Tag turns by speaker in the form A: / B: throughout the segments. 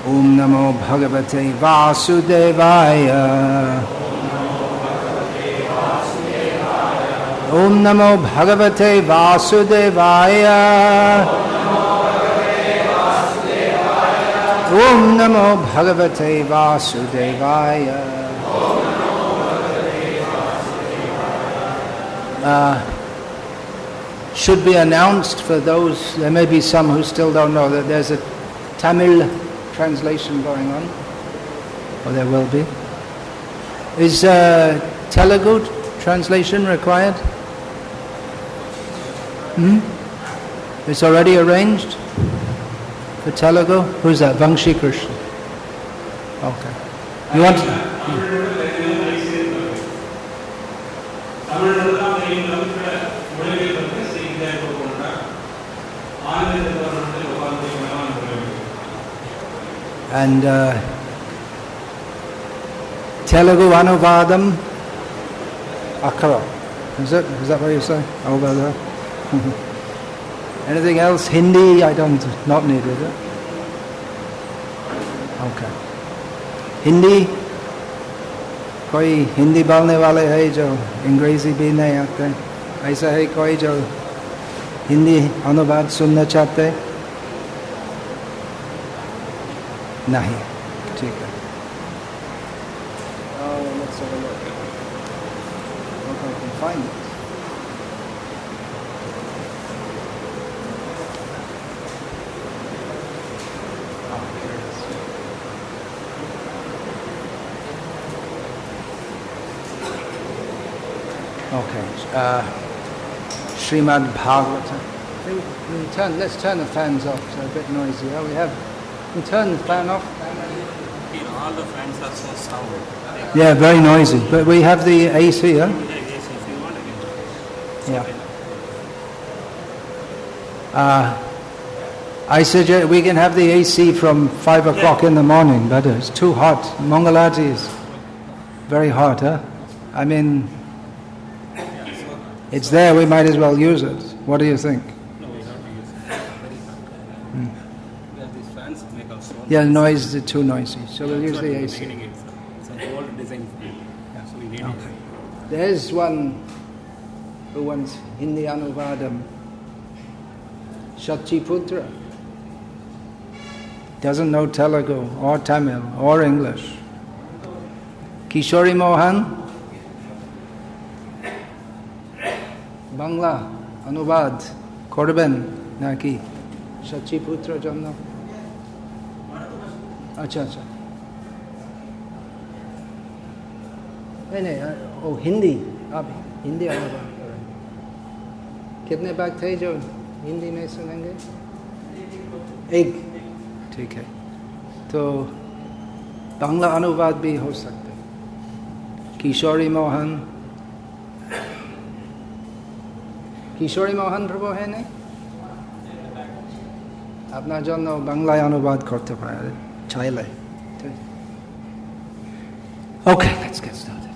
A: Om Namo Bhagavate Vasudevaya. Om Namo Bhagavate Vasudevaya. Om Namo Bhagavate Vasudevaya. Should be announced for those, there may be some who still don't know, that there's a Tamil translation going on, or there will be. Is Telugu translation required? It's already arranged for Telugu? Who's that? Vangshi Krishna. Okay. You want to? And Telugu Anuvadam Akara. Is that what you say? Over there? Anything else? Hindi? I don't, not need, is it? Okay. Hindi? कोई हिंदी बोलने वाले है जो अंग्रेजी भी नहीं आते? ऐसा है कोई जो हिंदी अनुवाद सुनना चाहते? नहीं, ठीक है. Let's have a look. Hope I can find it. Okay, Srimad Bhagavatam. Let's turn the fans off, they're a bit noisy. We turn the fan off.
B: All the fans are so sound.
A: Yeah, very noisy. But we have the AC, huh?
B: Yes, if you want again.
A: Yeah. I suggest we can have the AC from 5 o'clock in the morning, but it's too hot. Mangalati is very hot, huh? I mean, it's there, we might as well use it. What do you think?
B: No, we have to use it. These fans make us so
A: Yeah, noise is too noisy, so we'll use the AC.
B: It's an old design. Yeah, so we need it.
A: There's one who wants Hindi Anuvadam. Shachiputra. Doesn't know Telugu or Tamil or English. Kishori Mohan. Bangla Anuvad Korben Naki Shachiputra Jamna. अच्छा अच्छा नहीं हिंदी आप हिंदी अनुवाद करें कितने भाग थे जो हिंदी में सुनेंगे एक ठीक है तो बांग्ला अनुवाद भी हो सकते किशोरी मोहन प्रभु है नहीं अपना जन्म बांग्ला अनुवाद करते पारे चाइले. Okay, let's get started.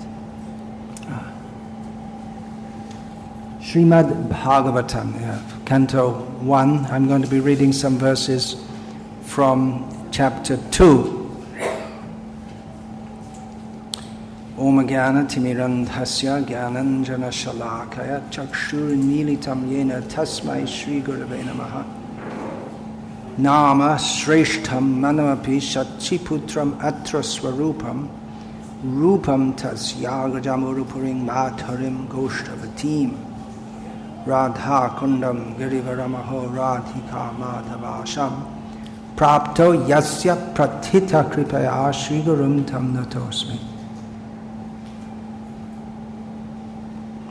A: Srimad Bhagavatam, Canto 1. I'm going to be reading some verses from chapter 2. Om Jnana Timirandhasya Jnananjana Shalakaya Chakshur Militam Yena Tasmai Shri Gurave Namaha. Nama Shreshtham Manamapi Shachiputram Atra Swarupam Rupam Tasyagajamurupuring Madharim Goshtavatim Radha Kundam Girivaramaho Radhika Madhavasham Prapto Yasya Prathita Kripaya Shri Gurum Tam Natosmi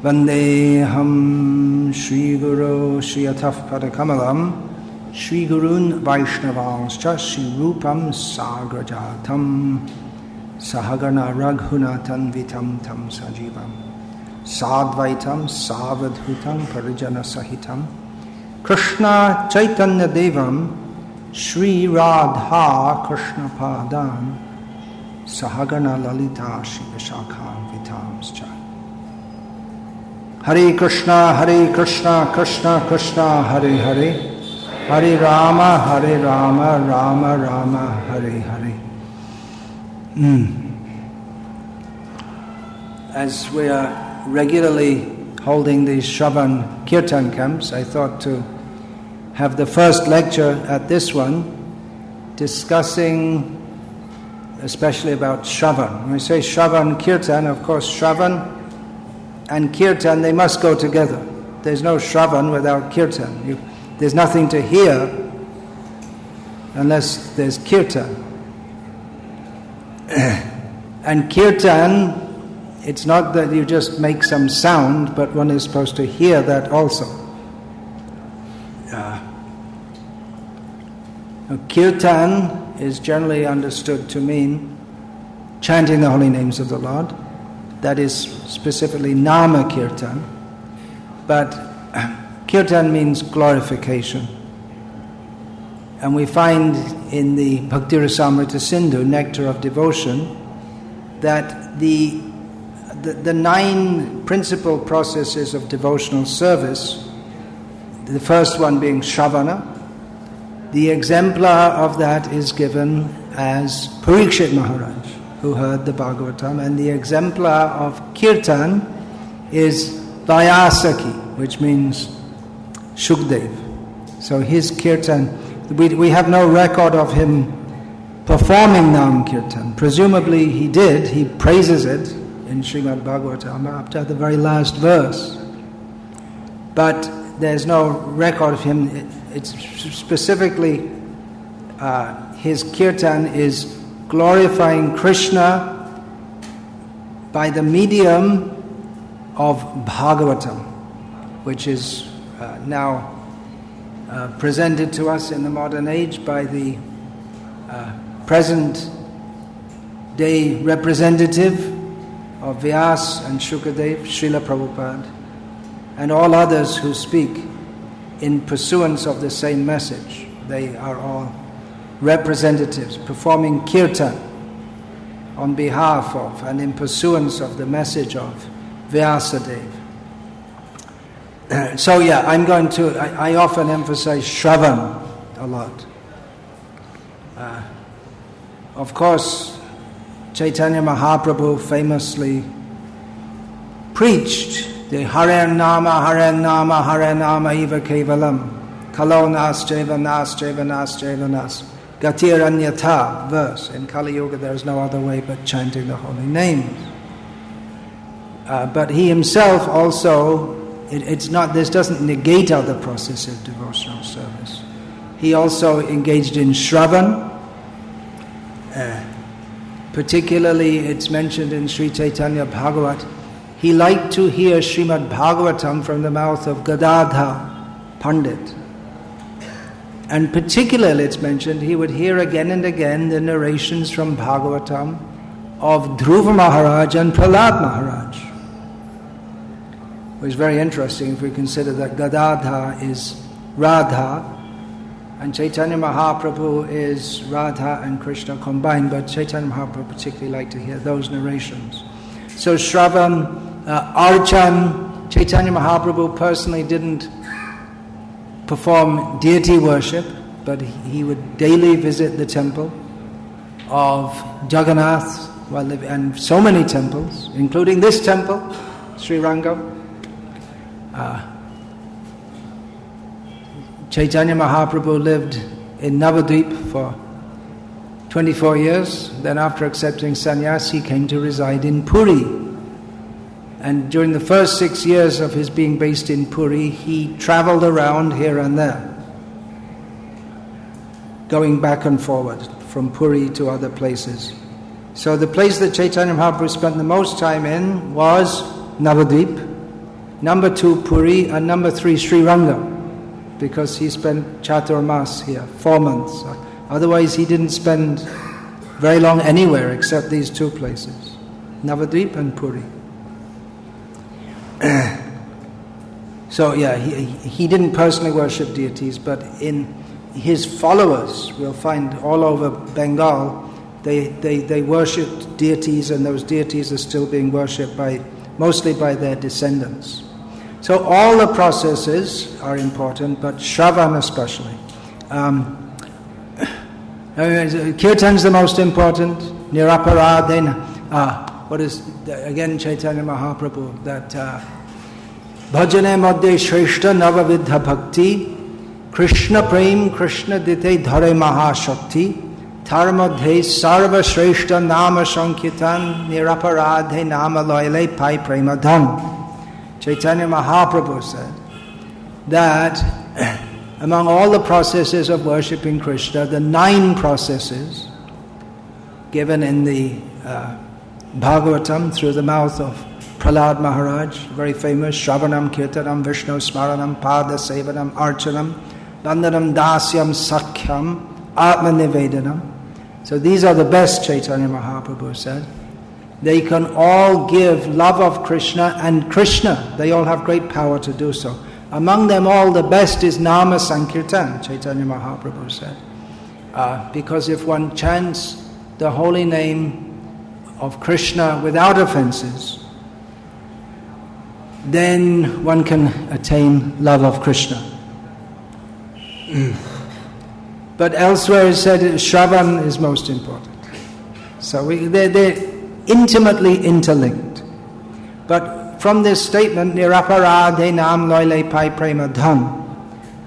A: Vandeham Shri Guru Shri Ataf Padakamalam Shri Gurun Vaishnavanscha Shri Rupam Sagrajatam Sahagana Raghunatan Vitam Tam Sajivam Sadvaitam Savadhutam Parijana Sahitam Krishna Chaitanya Devam Shri Radha Krishna Padam Sahagana Lalita Shri Vishakhan Vitamscha. Hare Krishna Krishna Krishna Hare Hare Hare Rama, Rama Rama, Hare Hare. As we are regularly holding these Shravan Kirtan camps, I thought to have the first lecture at this one discussing especially about Shravan. When we say Shravan Kirtan, of course Shravan and Kirtan, they must go together. There's no Shravan without Kirtan. There's nothing to hear unless there's Kirtan. And Kirtan, it's not that you just make some sound, but one is supposed to hear that also. Kirtan is generally understood to mean chanting the holy names of the Lord. That is specifically Nama Kirtan. But Kirtan means glorification. And we find in the Bhakti Rasamrita Sindhu, Nectar of Devotion, that the 9 principal processes of devotional service, the first one being Shravana, the exemplar of that is given as Parikshit Maharaj, who heard the Bhagavatam, and the exemplar of Kirtan is Vyasaki, which means Shukdev. So his Kirtan, we have no record of him performing Nam Kirtan. Presumably he did, he praises it in Srimad Bhagavatam up to the very last verse. But there's no record of him. It's specifically, his Kirtan is glorifying Krishna by the medium of Bhagavatam, which is now presented to us in the modern age by the present day representative of Vyas and Shukadev, Srila Prabhupada, and all others who speak in pursuance of the same message. They are all representatives performing kirtan on behalf of and in pursuance of the message of Vyasadeva. So I often emphasize Shravan a lot. Of course, Chaitanya Mahaprabhu famously preached the Hare Nama Eva Kevalam Kalo Nas Jeva Nas Jeva Nas Jeva Nas Gatir Anyatha verse. In Kali Yuga there is no other way but chanting the holy names. But he himself also, this doesn't negate other processes of devotional service. He also engaged in Shravan. Particularly it's mentioned in Sri Chaitanya Bhagavat. He liked to hear Srimad Bhagavatam from the mouth of Gadadha Pandit. And particularly it's mentioned he would hear again and again the narrations from Bhagavatam of Dhruva Maharaj and Prahlad Maharaj. It was very interesting if we consider that Gadadha is Radha and Chaitanya Mahaprabhu is Radha and Krishna combined, but Chaitanya Mahaprabhu particularly liked to hear those narrations. So Shravan, Archan, Chaitanya Mahaprabhu personally didn't perform deity worship, but he would daily visit the temple of Jagannath, and so many temples, including this temple, Srirangam. Chaitanya Mahaprabhu lived in Navadvip for 24 years. Then after accepting sannyas, he came to reside in Puri. And during the first 6 years of his being based in Puri, he traveled around here and there, going back and forward from Puri to other places. So the place that Chaitanya Mahaprabhu spent the most time in was Navadvip, number 2 Puri, and number 3 Srirangam, because he spent Chaturmas here, 4 months. Otherwise he didn't spend very long anywhere except these 2 places, Navadvip and Puri. So he didn't personally worship deities, but in his followers, we'll find all over Bengal, they worshipped deities, and those deities are still being worshipped mostly by their descendants. So all the processes are important, but Shravan especially. Kirtan's the most important. Niraparadena. What is again Chaitanya Mahaprabhu that Bhajane madhye shreshta navavidha bhakti Krishna prem Krishna dite dhare mahashakti Tar madhye sarva shreshta nama sankirtan Niraparadhe nama loyle pai premadhan. Chaitanya Mahaprabhu said that among all the processes of worshipping Krishna, the 9 processes given in the Bhagavatam through the mouth of Prahlad Maharaj, very famous, Shravanam, Kirtanam, Vishnu Smaranam, Pada Sevanam, Archanam, Vandanam, Dasyam, Sakhyam, Atma Nivedanam. So these are the best, Chaitanya Mahaprabhu said. They can all give love of Krishna and Krishna. They all have great power to do so. Among them all, the best is Nama Sankirtan, Chaitanya Mahaprabhu said. Because if one chants the holy name of Krishna without offenses, then one can attain love of Krishna. But elsewhere it said Shravan is most important. So they're intimately interlinked. But from this statement, Niraparadhe nam loyle pai premadhan,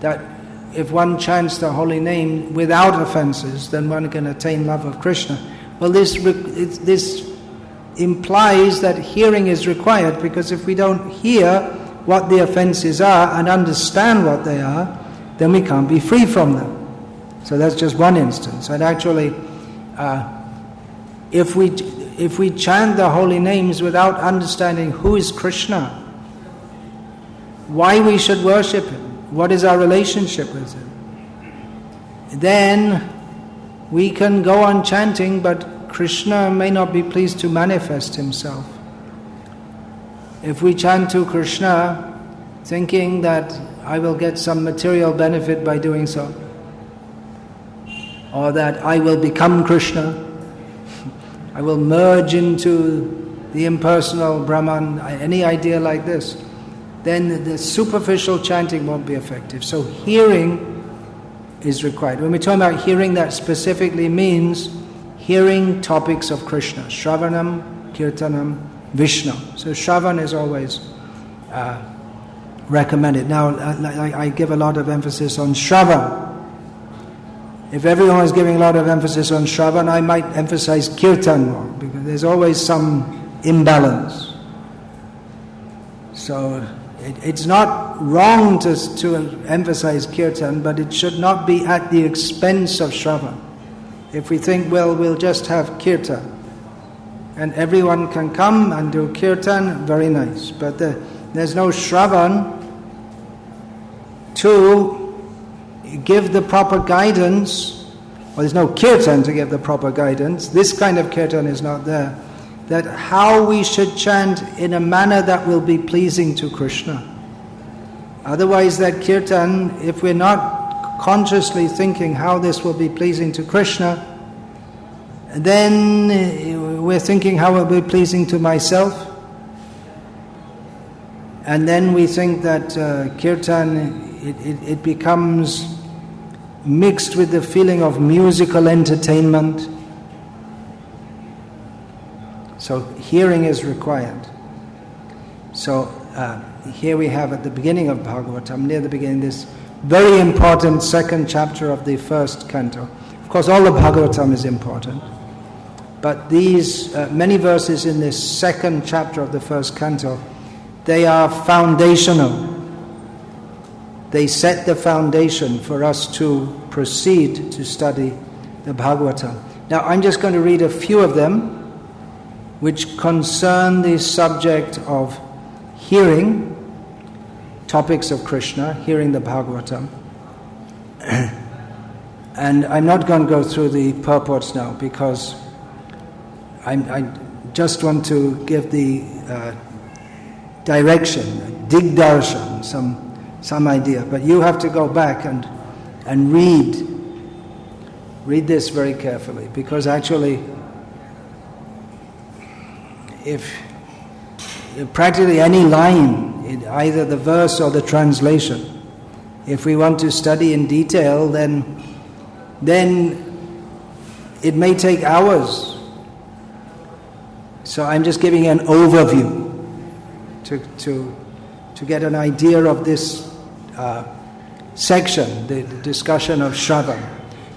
A: that if one chants the holy name without offenses, then one can attain love of Krishna. Well, this implies that hearing is required, because if we don't hear what the offenses are and understand what they are, then we can't be free from them. So that's just one instance. And actually, if we chant the holy names without understanding who is Krishna, why we should worship Him, what is our relationship with Him, then we can go on chanting, but Krishna may not be pleased to manifest Himself. If we chant to Krishna thinking that I will get some material benefit by doing so, or that I will become Krishna, I will merge into the impersonal Brahman, any idea like this, then the superficial chanting won't be effective. So hearing is required. When we talk about hearing, that specifically means hearing topics of Krishna. Shravanam, Kirtanam, Vishnu. So Shravan is always recommended. Now, I give a lot of emphasis on Shravan. If everyone is giving a lot of emphasis on Shravan, I might emphasize Kirtan more, because there's always some imbalance. So it's not wrong to emphasize Kirtan, but it should not be at the expense of Shravan. If we think, well, we'll just have Kirtan, and everyone can come and do Kirtan, very nice. But there's no Shravan to give the proper guidance, or there's no Kirtan to give the proper guidance. This kind of Kirtan is not there. That how we should chant in a manner that will be pleasing to Krishna. Otherwise that Kirtan, if we're not consciously thinking how this will be pleasing to Krishna, then we're thinking how it will be pleasing to myself. And then we think that Kirtan, it becomes mixed with the feeling of musical entertainment. So hearing is required. So here we have at the beginning of Bhagavatam, near the beginning, this very important second chapter of the first canto. Of course, all the Bhagavatam is important, but these many verses in this second chapter of the first canto, they are foundational. They set the foundation for us to proceed to study the Bhagavatam. Now, I'm just going to read a few of them, which concern the subject of hearing topics of Krishna, hearing the Bhagavatam. And I'm not going to go through the purports now, because I just want to give the direction, digdarshan, some idea. But you have to go back and read this very carefully, because actually, if practically any line, either the verse or the translation, If we want to study in detail, then it may take hours. So I'm just giving an overview to get an idea of this section, the discussion of Sravana.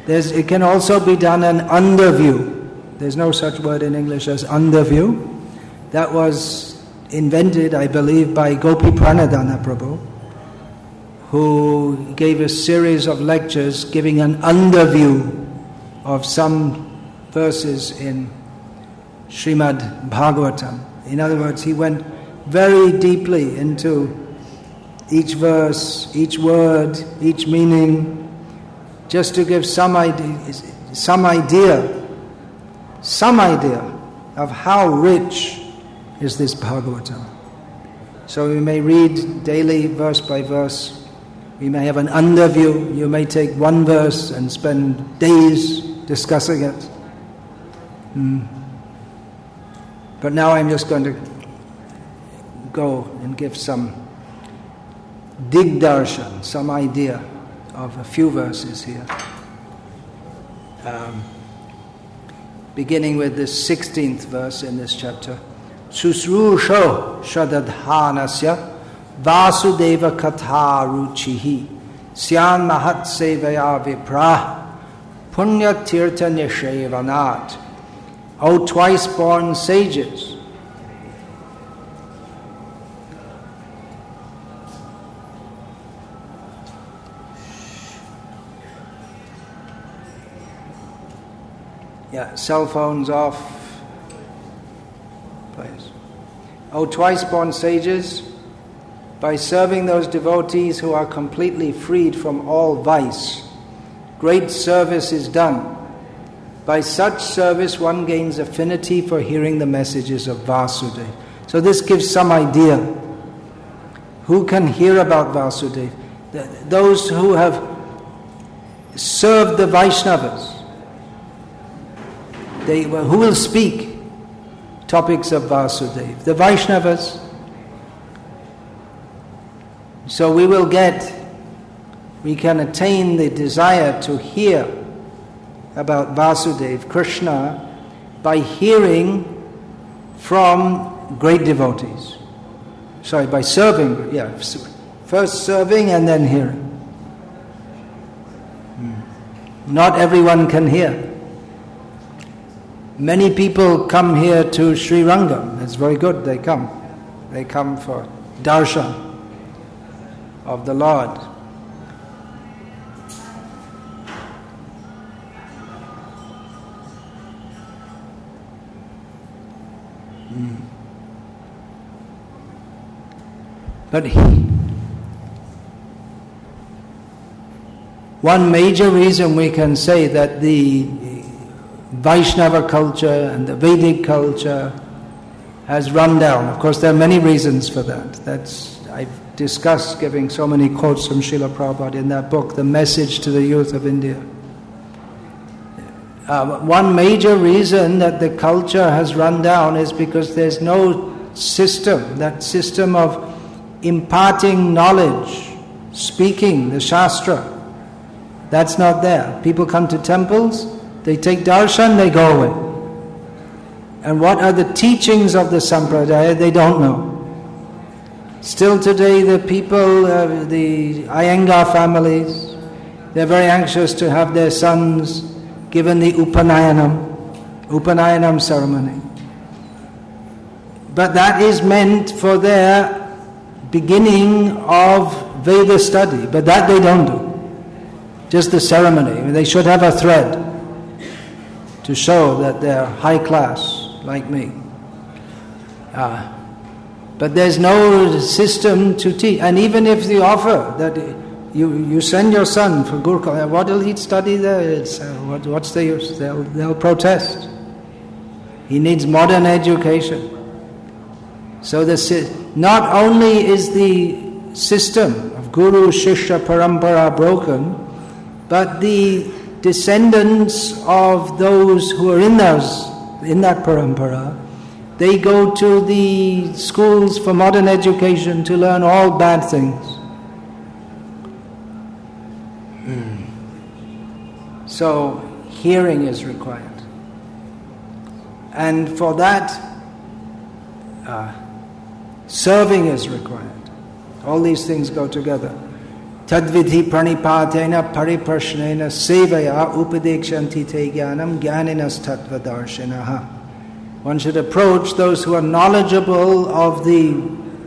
A: It can also be done an underview. There's no such word in English as underview. That was invented, I believe, by Gopi Pranadhana Prabhu, who gave a series of lectures giving an underview of some verses in Srimad Bhagavatam. In other words, he went very deeply into each verse, each word, each meaning, just to give some idea of how rich is this Bhagavatam. So we may read daily, verse by verse. We may have an underview. You may take one verse and spend days discussing it. But now I'm just going to go and give some digdarshan, some idea of a few verses here. Beginning with the 16th verse in this chapter. Susrusho shadadhanasya Vasudeva katha ruchihi Syan mahat sevaya viprah Punya tirtha nishevanat. O twice born sages, cell phones off, please. O twice born sages, by serving those devotees who are completely freed from all vice, great service is done. By such service one gains affinity for hearing the messages of Vasudeva. So this gives some idea. Who can hear about Vasudeva? Those who have served the Vaishnavas. Who will speak topics of Vasudeva? The Vaishnavas. So we can attain the desire to hear about Vasudeva, Krishna, by hearing from great devotees. By serving, first serving and then hearing. Not everyone can hear. Many people come here to Srirangam. It's very good, they come. They come for darshan of the Lord. But one major reason we can say that the Vaishnava culture and the Vedic culture has run down. Of course, there are many reasons for that. I've discussed giving so many quotes from Srila Prabhupada in that book, The Message to the Youth of India. One major reason that the culture has run down is because there's no system, that system of imparting knowledge, speaking, the Shastra. That's not there. People come to temples, they take darshan, they go away. And what are the teachings of the Sampradaya? They don't know. Still today, the people, the Iyengar families, they're very anxious to have their sons given the Upanayanam ceremony. But that is meant for their beginning of Veda study, but that they don't do. Just the ceremony. They should have a thread to show that they're high class, like me. But there's no system to teach. And even if they offer that you send your son for Gurukul, what will he study there? What's the use? They'll protest. He needs modern education. So not only is the system of Guru Shishya Parampara broken, but the descendants of those who are in that parampara, they go to the schools for modern education to learn all bad things. So hearing is required. And for that, serving is required. All these things go together. Tadvidhi pranipatena pariprashnena sevaya upadekshanti te jnanam jnaninas tattva darshinaha. One should approach those who are knowledgeable of the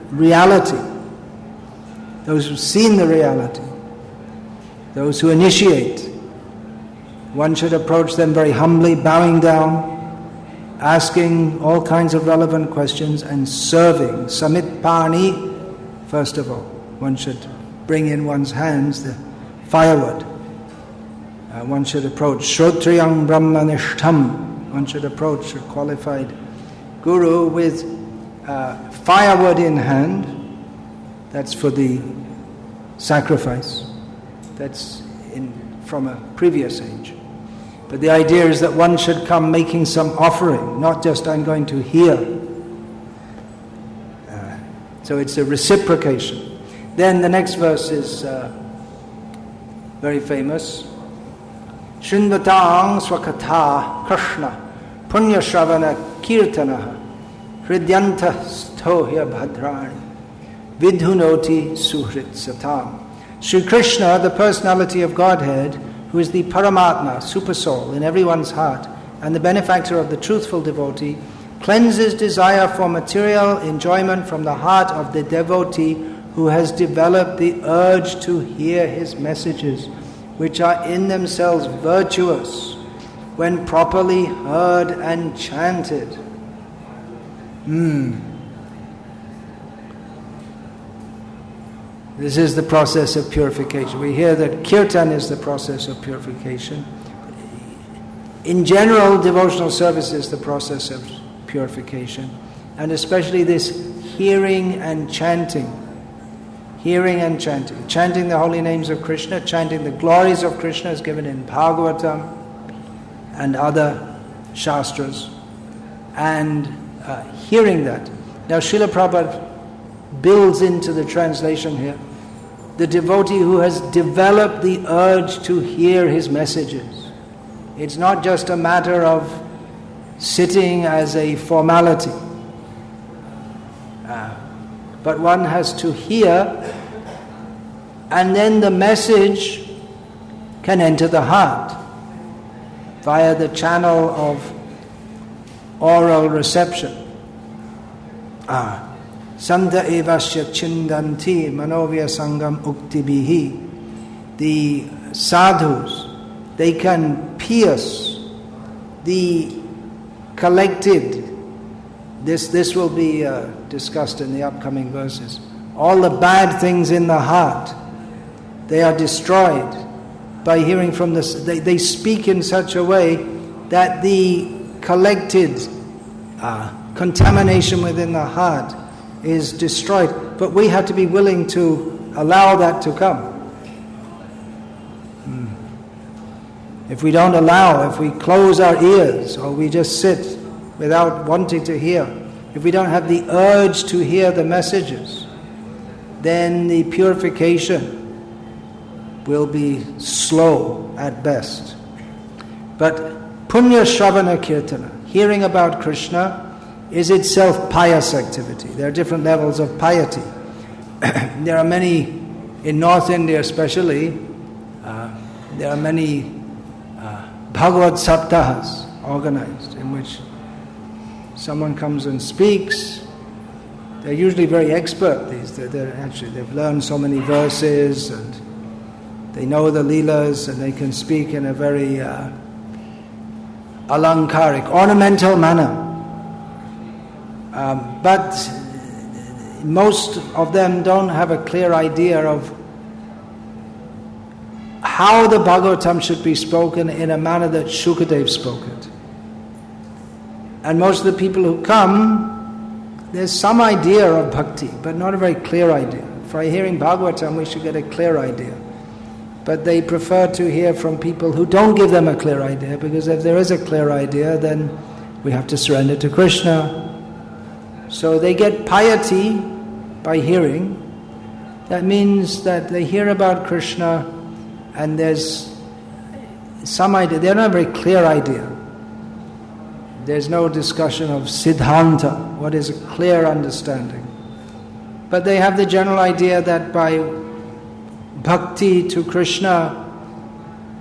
A: reality, those who've seen the reality, those who initiate. One should approach them very humbly, bowing down, asking all kinds of relevant questions and serving. Samit pani, first of all. One should bring in one's hands the firewood. One should approach Shrotriyam Brahmanishtam. One should approach a qualified guru with firewood in hand. That's for the sacrifice. That's from a previous age. But the idea is that one should come making some offering, not just I'm going to hear. So it's a reciprocation. Then the next verse is very famous. Srinvatang swakatha Krsna punya Sravana Kirtana hridyanta stohya bhadrani vidhunoti suhrit satam. Sri Krishna, the personality of Godhead, who is the Paramatma, Supersoul, in everyone's heart, and the benefactor of the truthful devotee, cleanses desire for material enjoyment from the heart of the devotee who has developed the urge to hear his messages, which are in themselves virtuous when properly heard and chanted. This is the process of purification. We hear that Kirtan is the process of purification. In general, devotional service is the process of purification. And especially this hearing and chanting. Hearing and chanting. Chanting the holy names of Krishna, chanting the glories of Krishna as given in Bhagavatam and other shastras. And hearing that. Now Srila Prabhupada builds into the translation here the devotee who has developed the urge to hear his messages. It's not just a matter of sitting as a formality, but one has to hear, and then the message can enter the heart via the channel of oral reception. Santa evasya chindanti manovya sangam uktibihi. The sadhus, they can pierce the collected, this will be discussed in the upcoming verses. All the bad things in the heart, they are destroyed by hearing from this. They speak in such a way that the collected contamination within the heart is destroyed. But we have to be willing to allow that to come. If we don't allow, if we close our ears, or we just sit without wanting to hear, if we don't have the urge to hear the messages, then the purification will be slow at best. But Punya Sravana Kirtana, hearing about Krishna, is itself pious activity. There are different levels of piety. There are many, in North India especially, there are many Bhagavad Saptahas organized, in which someone comes and speaks. They're usually very expert. They've learned so many verses, and they know the leelas, and they can speak in a very alankaric, ornamental manner. But most of them don't have a clear idea of how the Bhagavatam should be spoken in a manner that Shukadev spoke it. And most of the people who come, there's some idea of bhakti, but not a very clear idea. For hearing Bhagavatam, we should get a clear idea. But they prefer to hear from people who don't give them a clear idea, because if there is a clear idea, then we have to surrender to Krishna. So they get piety by hearing. That means that they hear about Krishna, and there's some idea. They don't have a very clear idea. There's no discussion of siddhanta, what is a clear understanding. But they have the general idea that by bhakti to Krishna,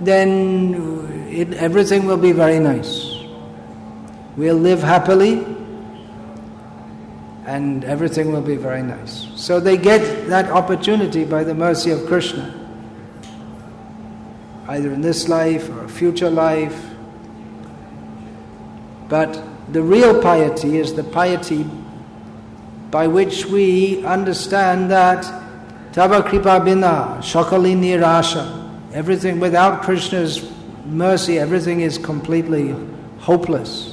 A: then everything will be very nice. We'll live happily and everything will be very nice. So they get that opportunity by the mercy of Krishna, either in this life or a future life. But the real piety is the piety by which we understand that Tava Kripa Bina, Shakali Nirasha, everything without Krishna's mercy, everything is completely hopeless.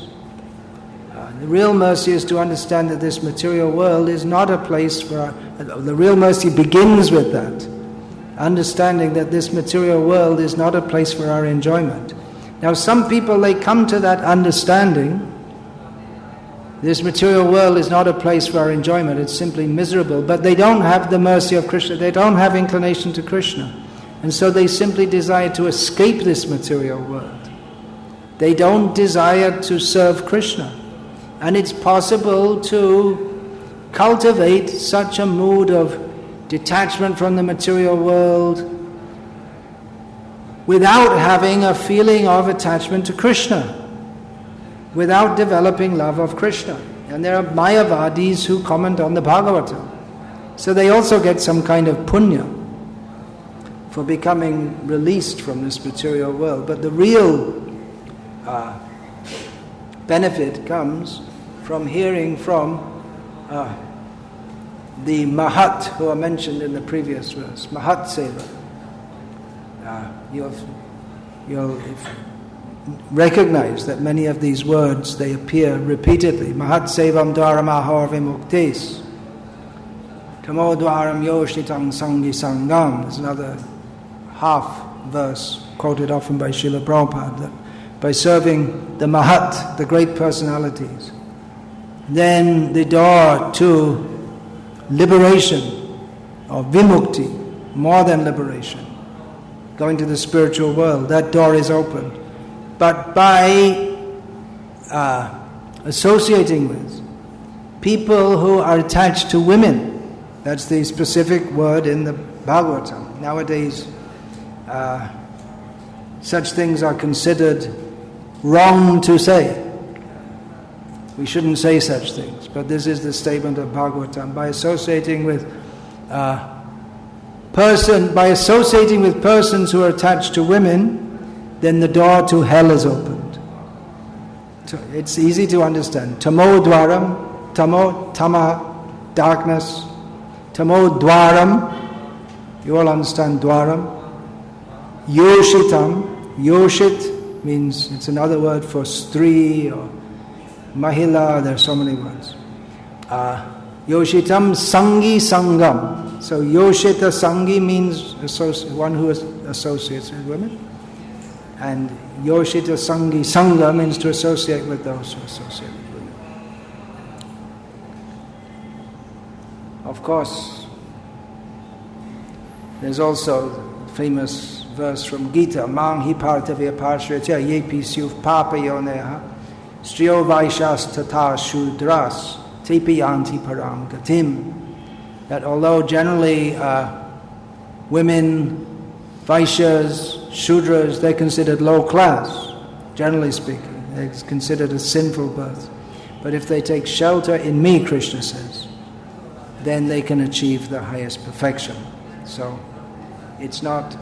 A: The real mercy is to understand that this material world is not a place for the real mercy begins with that, understanding that this material world is not a place for our enjoyment. Now some people, they come to that understanding, this material world is not a place for our enjoyment, it's simply miserable, but they don't have the mercy of Krishna, they don't have inclination to Krishna, and so they simply desire to escape this material world. They don't desire to serve Krishna. And it's possible to cultivate such a mood of detachment from the material world without having a feeling of attachment to Krishna, without developing love of Krishna. And there are Mayavadis who comment on the Bhagavatam. So they also get some kind of punya for becoming released from this material world. But the real benefit comes from hearing from the Mahat who are mentioned in the previous verse, Mahat Seva. You'll recognize that many of these words, they appear repeatedly. Mahat Sevam Dwaramahar Vimuktes, Tamo Dwaram Yoshitang Sangi Sangam. There's another half verse quoted often by Srila Prabhupada, that by serving the Mahat, the great personalities, then the door to liberation or vimukti, more than liberation, going to the spiritual world, that door is open. But by associating with people who are attached to women, that's the specific word in the Bhagavatam. Nowadays, such things are considered wrong to say. We shouldn't say such things, but this is the statement of Bhagavatam. By associating with persons who are attached to women, then the door to hell is opened. It's easy to understand. Tamo dwaram, tama, darkness. Tamo dwaram, you all understand dwaram. Yoshitam, yoshit means, it's another word for stree or mahila, there are so many words. Yoshitam sangi sangam. So yoshita sangi means one who associates with women. And yoshita sangi sangha means to associate with those who associate with women. Of course, there's also the famous verse from Gita, Mang hi partavya parshritya yepi syuv papayoneha striyo vaishas tata shudras tepi yanti param gatim. That although generally women, Vaishyas, Shudras, they're considered low class, generally speaking. It's considered a sinful birth. But if they take shelter in me, Krishna says, then they can achieve the highest perfection. So it's not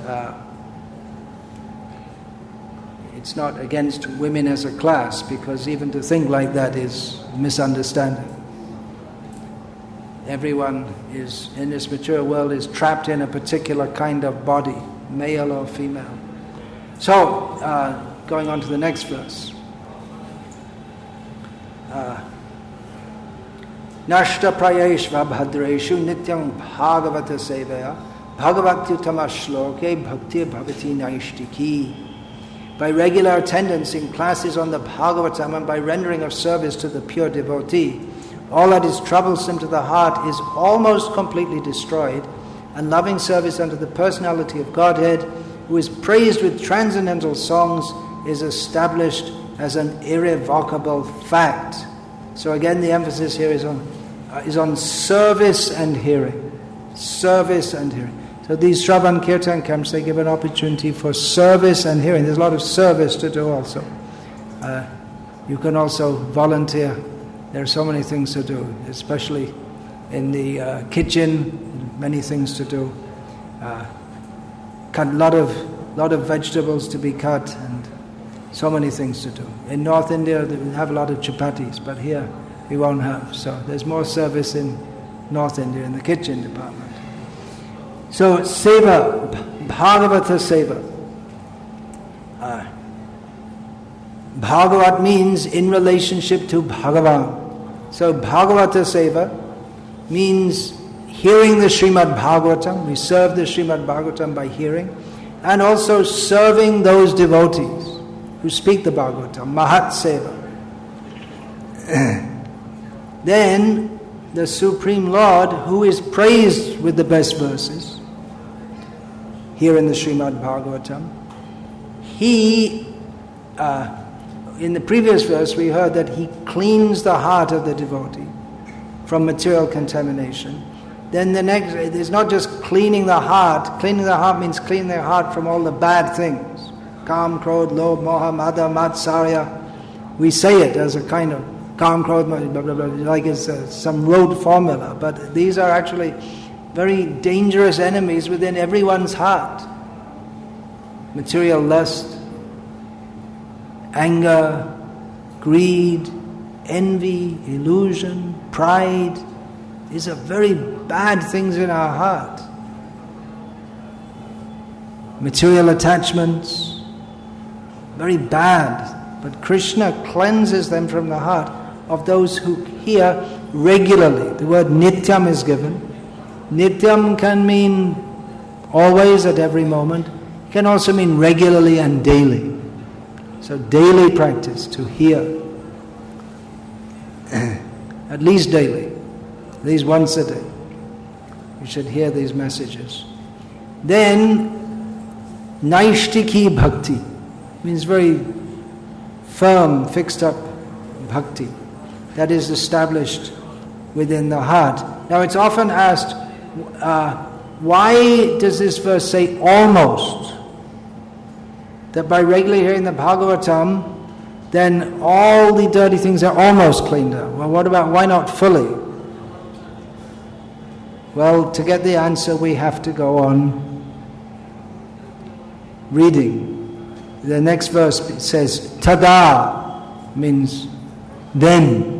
A: against women as a class, because even to think like that is misunderstanding. Everyone is in this material world is trapped in a particular kind of body, male or female. So, going on to the next verse. Nashta prayeshva bhadreshu nityam bhagavata sevaya bhagavati tamashloke bhakti bhavati naishtiki. By regular attendance in classes on the Bhagavatam and by rendering of service to the pure devotee, all that is troublesome to the heart is almost completely destroyed, and loving service unto the personality of Godhead who is praised with transcendental songs is established as an irrevocable fact. So again, the emphasis here is on service and hearing. Service and hearing. So these Sravana Kirtan camps, they give an opportunity for service and hearing. There's a lot of service to do also. You can also volunteer. There are so many things to do, especially in the kitchen, many things to do. Cut a lot of vegetables to be cut, and so many things to do. In North India, we have a lot of chapatis, but here we won't have. So there's more service in North India in the kitchen department. So seva, Bhagavata seva. Bhagavat means in relationship to Bhagavan. So Bhagavata seva means hearing the Srimad Bhagavatam. We serve the Srimad Bhagavatam by hearing, and also serving those devotees who speak the Bhagavatam, Mahat seva. Then the Supreme Lord, who is praised with the best verses here in the Srimad Bhagavatam, he, in the previous verse we heard that he cleans the heart of the devotee from material contamination. Then the next, it's not just cleaning the heart. Cleaning the heart means cleaning the heart from all the bad things. Kam, Krodh, Lobh, Moha, Mada, Matsarya. We say it as a kind of Kam, Krodh, blah, blah, blah, like it's some rote formula. But these are actually very dangerous enemies within everyone's heart. Material lust, anger, greed, envy, illusion, pride. These are very bad things in our heart. Material attachments, very bad. But Krishna cleanses them from the heart of those who hear regularly. The word nityam is given. Nityam can mean always, at every moment. It can also mean regularly and daily. So daily practice to hear. At least daily. At least once a day. You should hear these messages. Then, Naishtiki Bhakti means very firm, fixed up bhakti that is established within the heart. Now it's often asked, why does this verse say almost? That by regularly hearing the Bhagavatam, then all the dirty things are almost cleaned up. Well, what about, why not fully? Well, to get the answer, we have to go on reading. The next verse says, tada, means then.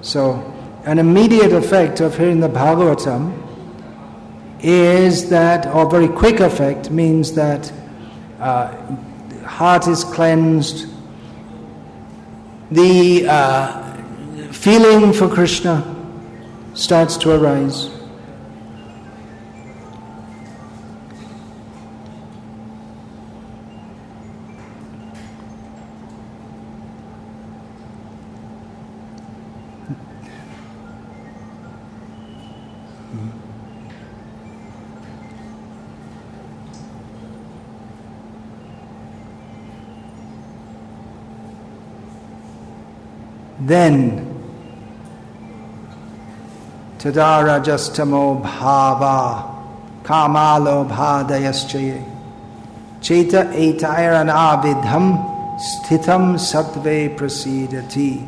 A: So, an immediate effect of hearing the Bhagavatam is that, or very quick effect, means that heart is cleansed, the feeling for Krishna starts to arise. Then, tada rajastamo bhava kamalo bhadayaschaye cheta etairana vidham sthitam sattve prasidati.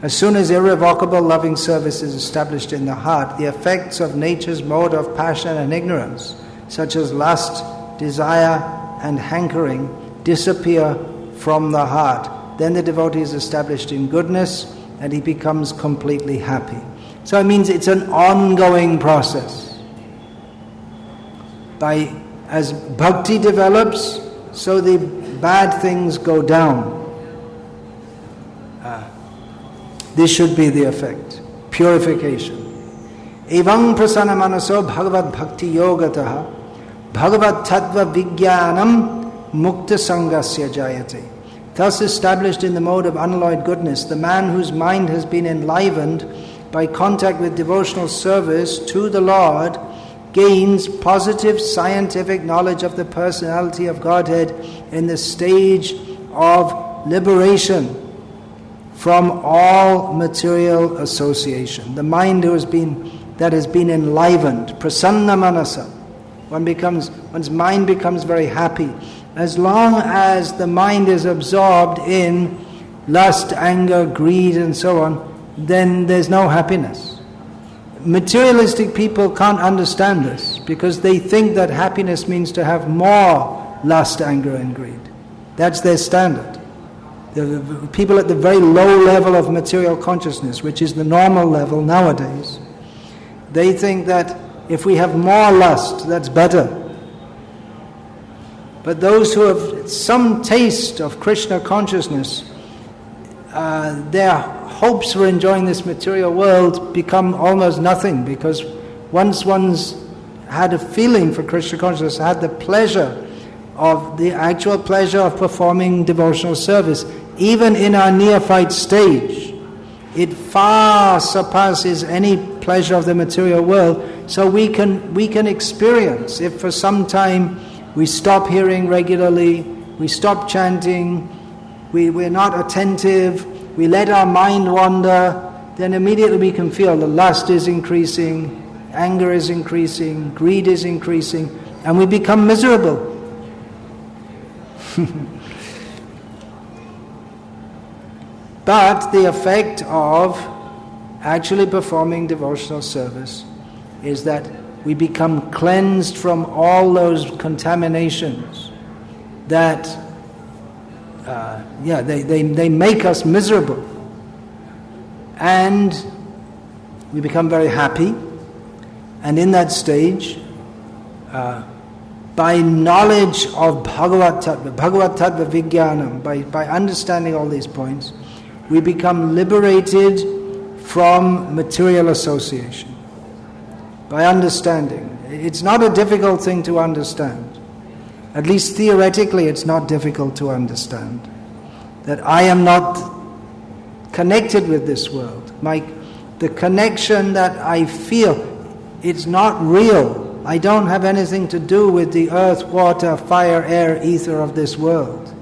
A: As soon as irrevocable loving service is established in the heart, the effects of nature's mode of passion and ignorance, such as lust, desire and hankering, disappear from the heart. Then the devotee is established in goodness and he becomes completely happy. So it means it's an ongoing process. As bhakti develops, so the bad things go down. This should be the effect. Purification. Evam prasana manaso bhagavad bhakti yogataha bhagavad tattva vijnanam mukta sangasya jayate. Thus established in the mode of unalloyed goodness, the man whose mind has been enlivened by contact with devotional service to the Lord gains positive scientific knowledge of the personality of Godhead in the stage of liberation from all material association. The mind that has been enlivened, prasanna manasa. One's mind becomes very happy. As long as the mind is absorbed in lust, anger, greed and so on, then there's no happiness. Materialistic people can't understand this because they think that happiness means to have more lust, anger and greed. That's their standard. The people at the very low level of material consciousness, which is the normal level nowadays, they think that if we have more lust, that's better. But those who have some taste of Krishna consciousness, their hopes for enjoying this material world become almost nothing, because once one's had a feeling for Krishna consciousness, had the actual pleasure of performing devotional service, even in our neophyte stage, it far surpasses any pleasure of the material world. So we can experience, if for some time we stop hearing regularly, we stop chanting, we're not attentive, we let our mind wander, then immediately we can feel the lust is increasing, anger is increasing, greed is increasing, and we become miserable. But the effect of actually performing devotional service is that we become cleansed from all those contaminations that they make us miserable, and we become very happy. And in that stage, by knowledge of Bhagavat Tattva Vijnanam, by understanding all these points, we become liberated from material association. By understanding. It's not a difficult thing to understand. At least theoretically it's not difficult to understand. That I am not connected with this world. The connection that I feel, it's not real. I don't have anything to do with the earth, water, fire, air, ether of this world.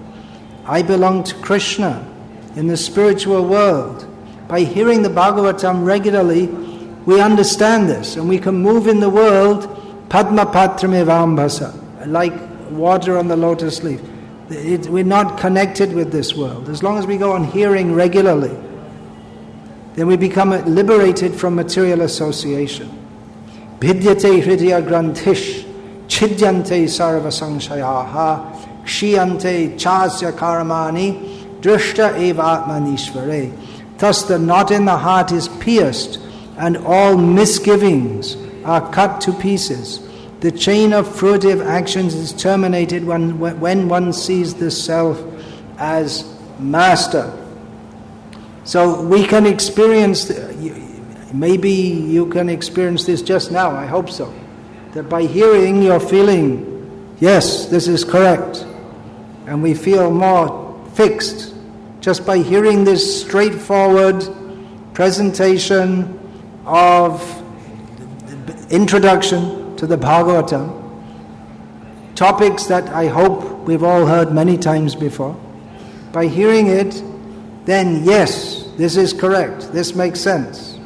A: I belong to Krishna in the spiritual world. By hearing the Bhagavatam regularly, we understand this, and we can move in the world padma patramevambhasa, like water on the lotus leaf. We're not connected with this world. As long as we go on hearing regularly, then we become liberated from material association. Bhidyate hridya granthish, chidyante sarva sangshayaha, kshiyante chasya karamani, drishta eva atmanishvare. Thus the knot in the heart is pierced, and all misgivings are cut to pieces. The chain of fruitive actions is terminated when one sees the self as master. So we can experience, maybe you can experience this just now, I hope so, that by hearing you're feeling, yes, this is correct, and we feel more fixed just by hearing this straightforward presentation of introduction to the Bhagavatam, topics that I hope we've all heard many times before. By hearing it, then yes, this is correct, this makes sense.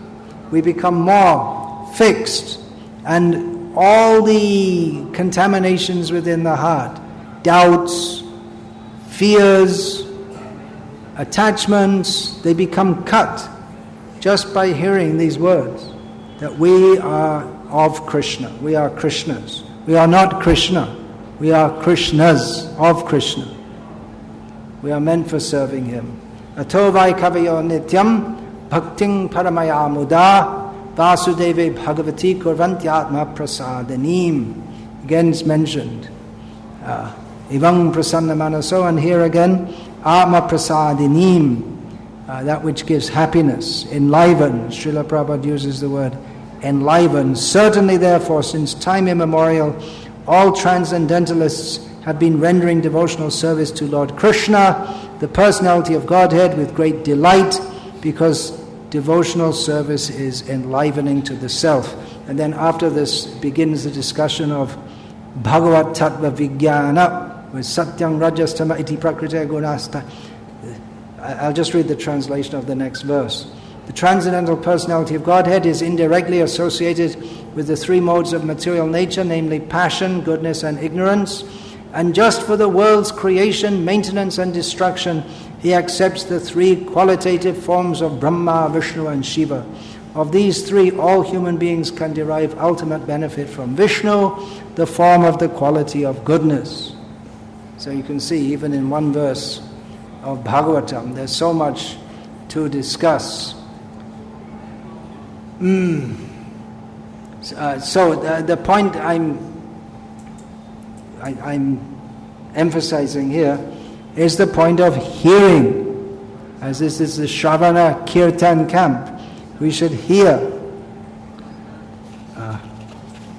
A: We become more fixed, and all the contaminations within the heart, doubts, fears, attachments, they become cut just by hearing these words, that we are of Krishna, we are Krishnas. We are not Krishna, we are Krishnas of Krishna. We are meant for serving Him. Ato vai kavayo nityam bhakting paramaya muda vasudeve bhagavati kurvantyatma prasadanim. Again it's mentioned. Evang prasanna manaso, and here again, atma prasadinim. That which gives happiness, enlivens. Srila Prabhupada uses the word enlivens. Certainly, therefore, since time immemorial, all transcendentalists have been rendering devotional service to Lord Krishna, the personality of Godhead, with great delight, because devotional service is enlivening to the self. And then after this begins the discussion of Bhagavat Tattva Vijnana, with Satyam Rajastama iti Prakriti Gunasta. I'll just read the translation of the next verse. The transcendental personality of Godhead is indirectly associated with the three modes of material nature, namely passion, goodness, and ignorance. And just for the world's creation, maintenance, and destruction, he accepts the three qualitative forms of Brahma, Vishnu, and Shiva. Of these three, all human beings can derive ultimate benefit from Vishnu, the form of the quality of goodness. So you can see, even in one verse of Bhagavatam, there's so much to discuss. So the point I'm emphasizing here is the point of hearing. As this is the Sravana Kirtan camp, we should hear.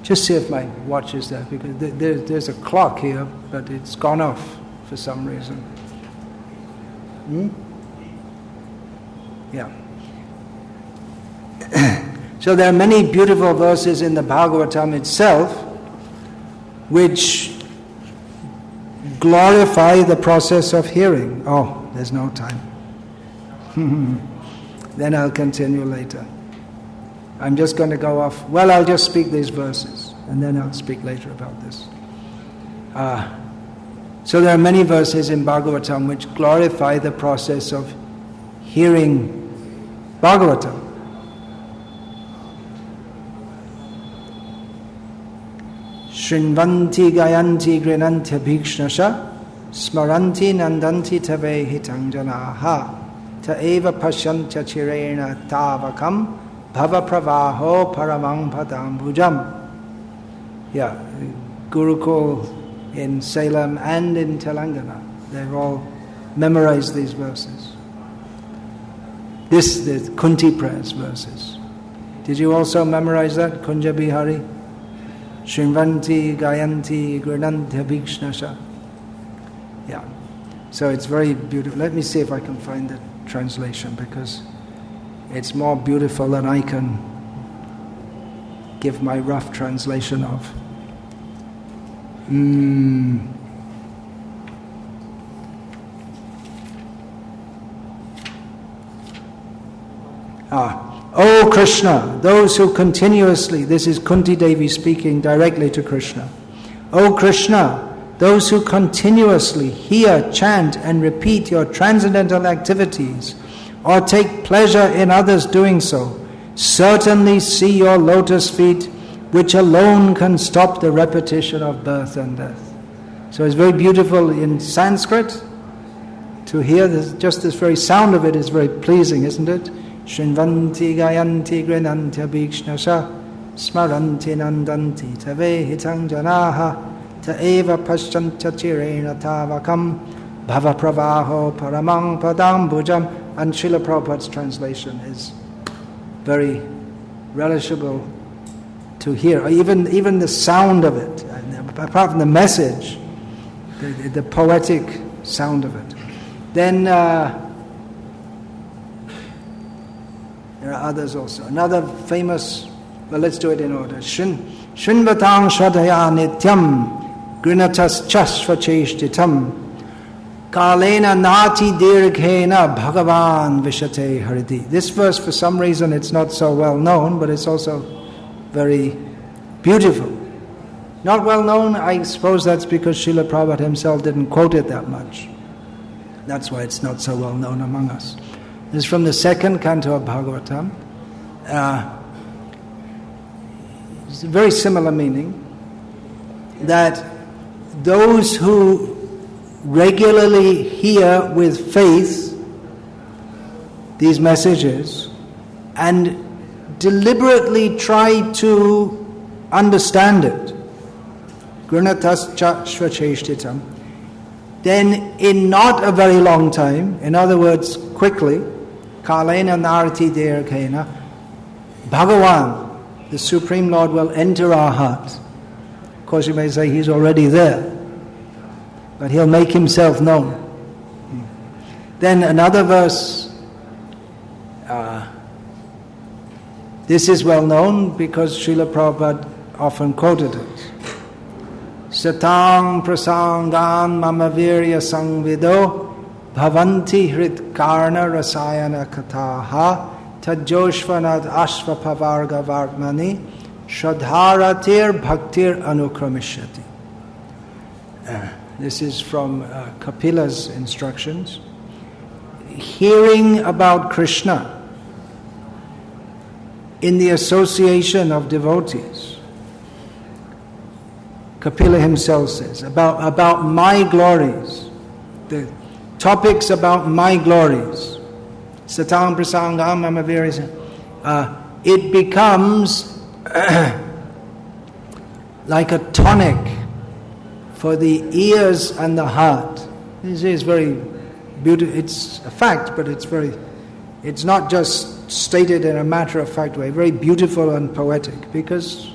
A: Just see if my watch is there, because there's a clock here, but it's gone off for some reason. Yeah. So there are many beautiful verses in the Bhagavatam itself which glorify the process of hearing. Oh, there's no time. Then I'll continue later. I'm just going to go off. Well, I'll just speak these verses, and then I'll speak later about this. So there are many verses in Bhagavatam which glorify the process of hearing Bhagavatam. Shrinvanti gayanti grinanti bhikshnasha smaranti nandanti tave hitang janaha ta eva pashyantya chirena tavakam bhava pravaho paramang padam bhujam. Yeah, Gurukul in Salem and in Telangana, they've all memorized these verses. The Kunti prayers verses. Did you also memorize that? Kunja Bihari? Shrinvanti gayanti grinanti bhikshnasha. Yeah. So it's very beautiful. Let me see if I can find the translation, because it's more beautiful than I can give my rough translation of. O Krishna, those who continuously, this is Kunti Devi speaking directly to Krishna. O Krishna, those who continuously hear, chant and repeat your transcendental activities or take pleasure in others doing so, certainly see your lotus feet, which alone can stop the repetition of birth and death. So it's very beautiful in Sanskrit to hear this. Just this very sound of it is very pleasing, isn't it? Shrinvanti gayanti grinanti bhikshnasha smaranti nandanti tave hitang janaha ta eva paschantya chirena tavakam bhava pravaho paramang padam bhujam. And Srila Prabhupada's translation is very relishable to hear. Even the sound of it, apart from the message, the poetic sound of it. Then there are others also. Another famous, well, let's do it in order. Shrinvatang shradhaya nityam grinatas chashvacheshtitam kalena nati dirghena bhagavan vishate hariti. This verse, for some reason, it's not so well known, but it's also very beautiful. Not well known, I suppose that's because Srila Prabhupada himself didn't quote it that much. That's why it's not so well known among us. This is from the second canto of Bhagavatam. It's a very similar meaning, that those who regularly hear with faith these messages and deliberately try to understand it, grinatas cha svacheshtitam, then in not a very long time, in other words, quickly, kalena narati dirghena, Bhagavan, the Supreme Lord, will enter our heart. Of course, you may say he's already there, but he'll make himself known. Then another verse, This is well known because Srila Prabhupada often quoted it. Satang prasangan mama virya sangvido bhavanti hrit karna rasayana kataha tajoshvanad ashvapavarga vartmani shradharatir bhaktir anukramishati. This is from Kapila's instructions. Hearing about Krishna in the association of devotees. Kapila himself says, about my glories, the topics about my glories, Satang Prasangam Mamavirya, it becomes like a tonic for the ears and the heart. This is very beautiful. It's a fact, but it's not just stated in a matter-of-fact way, very beautiful and poetic, because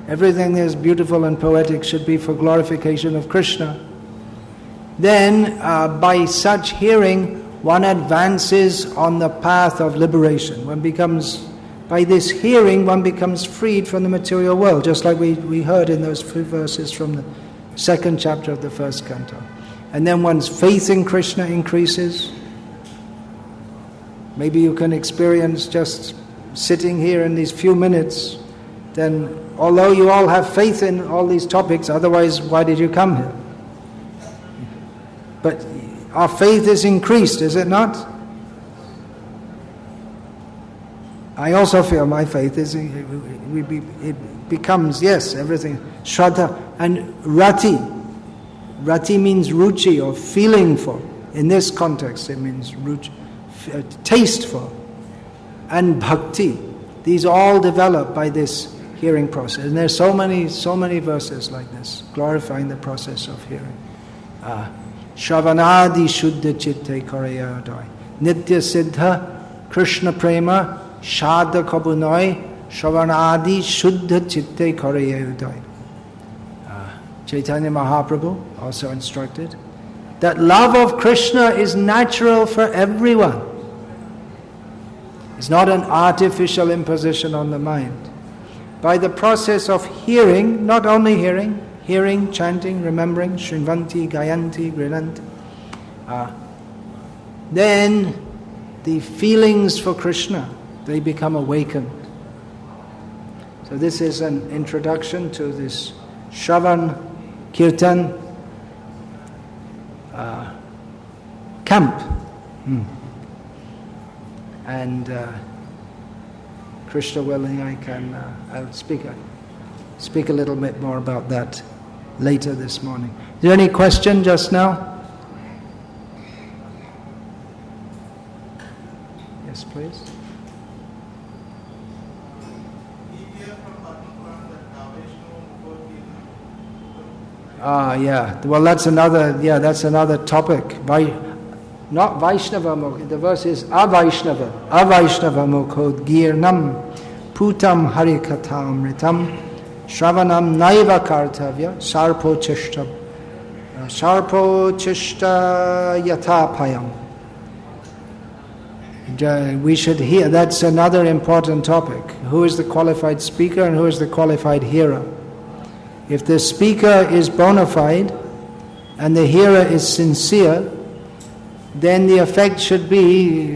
A: everything that is beautiful and poetic should be for glorification of Krishna. Then, by such hearing, one advances on the path of liberation. By this hearing, one becomes freed from the material world, just like we heard in those few verses from the second chapter of the first canto. And then one's faith in Krishna increases. Maybe you can experience just sitting here in these few minutes, then although you all have faith in all these topics, otherwise why did you come here? But our faith is increased, is it not? I also feel my faith it becomes, yes, everything. Shraddha and rati. Rati means ruchi, or feeling for. In this context it means ruchi, taste for. And bhakti. These all develop by this hearing process. And there's so many verses like this, glorifying the process of hearing. Shravanadi shuddha chitte korayadai. Nitya siddha Krishna prema shadha kabunoi Shravanadi shuddha chitte korayadai. Chaitanya Mahaprabhu also instructed that love of Krishna is natural for everyone. It's not an artificial imposition on the mind. By the process of hearing, not only hearing, chanting, remembering, Shrinvanti, Gayanti, Grinanti, then the feelings for Krishna, they become awakened. So this is an introduction to this Shravan Kirtan camp. And Krishna willing, I'll speak a little bit more about that later this morning. Is there any question just now? Yes, please. Yeah. Well, that's another topic. Not Vaishnava Mukha. The verse is Avaishnava. Avaishnava Mukhod Girnam Putam Harikatamritam Shravanam Naiva Kartavya Sarpo Chishta Yatapayam. We should hear. That's another important topic. Who is the qualified speaker and who is the qualified hearer? If the speaker is bona fide and the hearer is sincere, then the effect should be,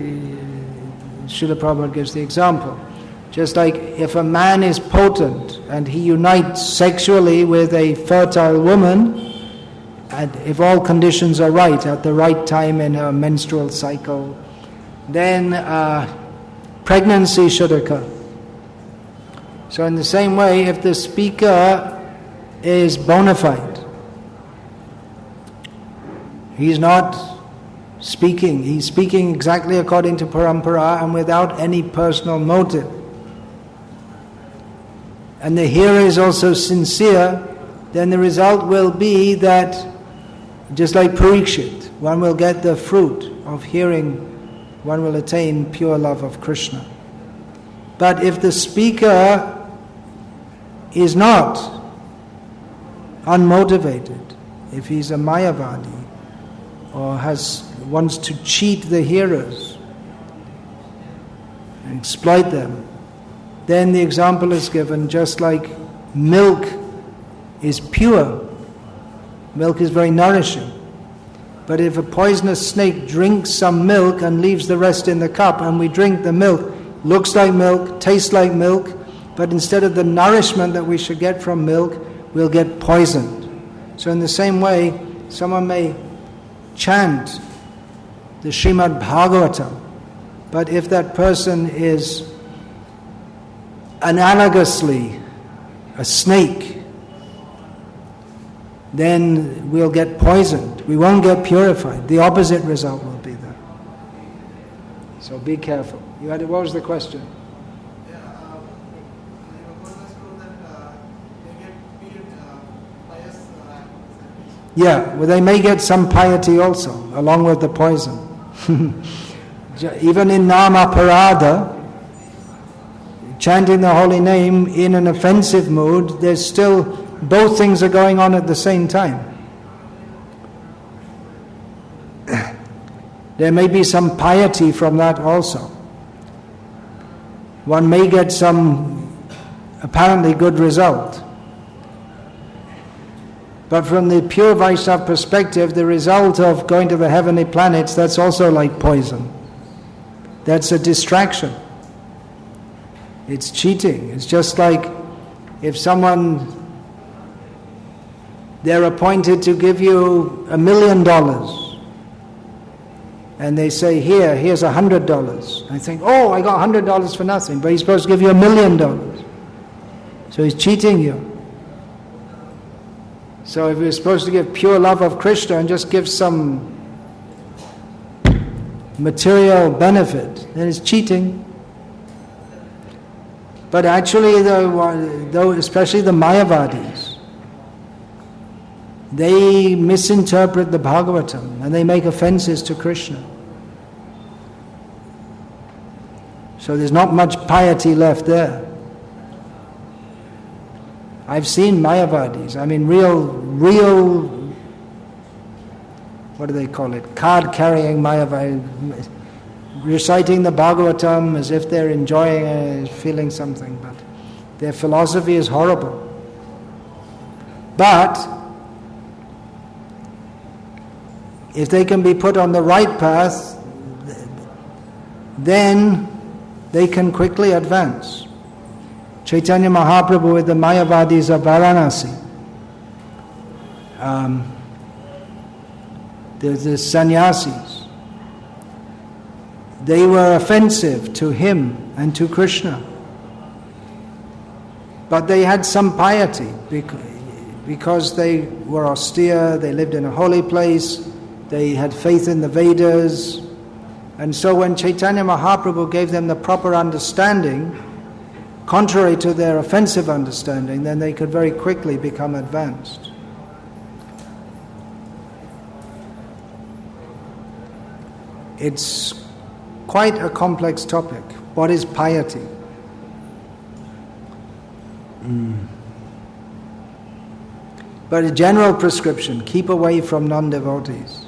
A: Srila Prabhupada gives the example, just like if a man is potent and he unites sexually with a fertile woman, and if all conditions are right, at the right time in her menstrual cycle, then pregnancy should occur. So in the same way, if the speaker is bona fide, he's not speaking, he's speaking exactly according to parampara and without any personal motive, and the hearer is also sincere, then the result will be that, just like Parikshit, one will get the fruit of hearing, one will attain pure love of Krishna. But if the speaker is not unmotivated, if he's a Mayavadi or wants to cheat the hearers and exploit them, then the example is given, just like milk is pure, milk is very nourishing. But if a poisonous snake drinks some milk and leaves the rest in the cup, and we drink the milk, looks like milk, tastes like milk, but instead of the nourishment that we should get from milk, we'll get poisoned. So in the same way, someone may chant the Srimad Bhagavatam, but if that person is analogously a snake, then we'll get poisoned. We won't get purified. The opposite result will be there. So be careful. What was the question? Yeah, well, they may get some piety also, along with the poison. Even in Nama Parada, chanting the holy name in an offensive mood, there's still, both things are going on at the same time. There may be some piety from that also. One may get some apparently good result. But from the pure Vaishnava perspective, the result of going to the heavenly planets, that's also like poison. That's a distraction. It's cheating. It's just like if someone, they're appointed to give you $1 million, and they say, here's $100. I think, oh, I got $100 for nothing, but he's supposed to give you $1 million. So he's cheating you. So if we're supposed to give pure love of Krishna and just give some material benefit, then it's cheating. But actually, though, especially the Mayavadis, they misinterpret the Bhagavatam and they make offenses to Krishna. So there's not much piety left there. I've seen Mayavadis, I mean real, what do they call it, card-carrying Mayavadis, reciting the Bhagavatam as if they're enjoying it, feeling something, but their philosophy is horrible. But if they can be put on the right path, then they can quickly advance. Chaitanya Mahaprabhu with the Mayavadis of Varanasi. There's the sannyasis. They were offensive to him and to Krishna. But they had some piety because they were austere, they lived in a holy place, they had faith in the Vedas. And so when Chaitanya Mahaprabhu gave them the proper understanding, contrary to their offensive understanding, then they could very quickly become advanced. It's quite a complex topic. What is piety? But a general prescription, keep away from non-devotees.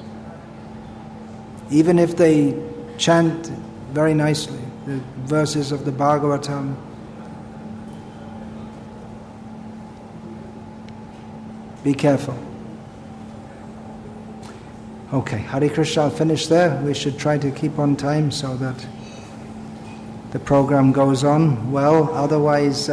A: Even if they chant very nicely the verses of the Bhagavatam, be careful. Okay, Hare Krishna, I'll finish there. We should try to keep on time so that the program goes on well. Otherwise,